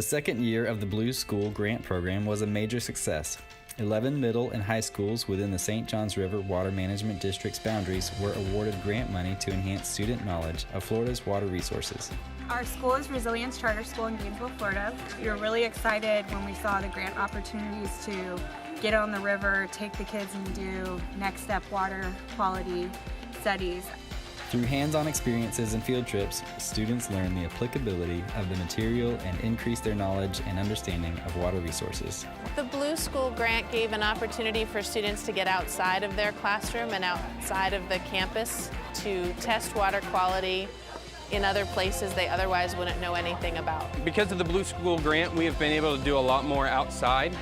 The second year of the Blue School Grant Program was a major success. 11 middle and high schools within the St. Johns River Water Management District's boundaries were awarded grant money to enhance student knowledge of Florida's water resources. Our school is Resilience Charter School in Gainesville, Florida. We were really excited when we saw the grant opportunities to get on the river, take the kids and do next step water quality studies. Through hands-on experiences and field trips, students learn the applicability of the material and increase their knowledge and understanding of water resources. The Blue School Grant gave an opportunity for students to get outside of their classroom and outside of the campus to test water quality in other places they otherwise wouldn't know anything about. Because of the Blue School Grant, we have been able to do a lot more outside.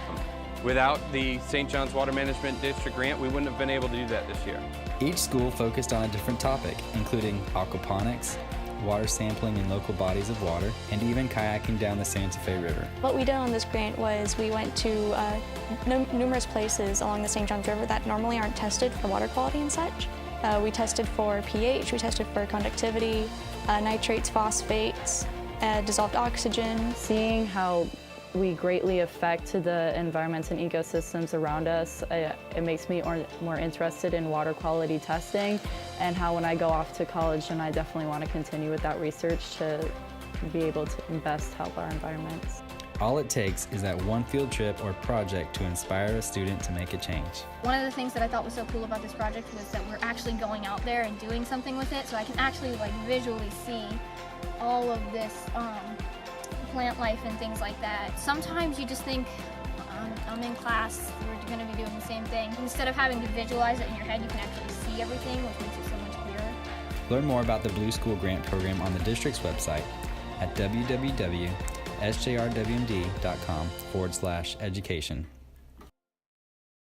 Without the St. John's Water Management District grant, we wouldn't have been able to do that this year. Each school focused on a different topic, including aquaponics, water sampling in local bodies of water, and even kayaking down the Santa Fe River. What we did on this grant was we went to numerous places along the St. Johns River that normally aren't tested for water quality and such. We tested for pH, we tested for conductivity, nitrates, phosphates, dissolved oxygen. Seeing how we greatly affect the environments and ecosystems around us, it makes me more interested in water quality testing, and how when I go off to college, and I definitely want to continue with that research to be able to best help our environments. All it takes is that one field trip or project to inspire a student to make a change. One of the things that I thought was so cool about this project was that we're actually going out there and doing something with it, so I can actually visually see all of this plant life and things like that. Sometimes you just think, I'm in class, we're going to be doing the same thing. Instead of having to visualize it in your head, you can actually see everything, which makes it so much clearer. Learn more about the Blue School Grant Program on the district's website at www.sjrwmd.com/education.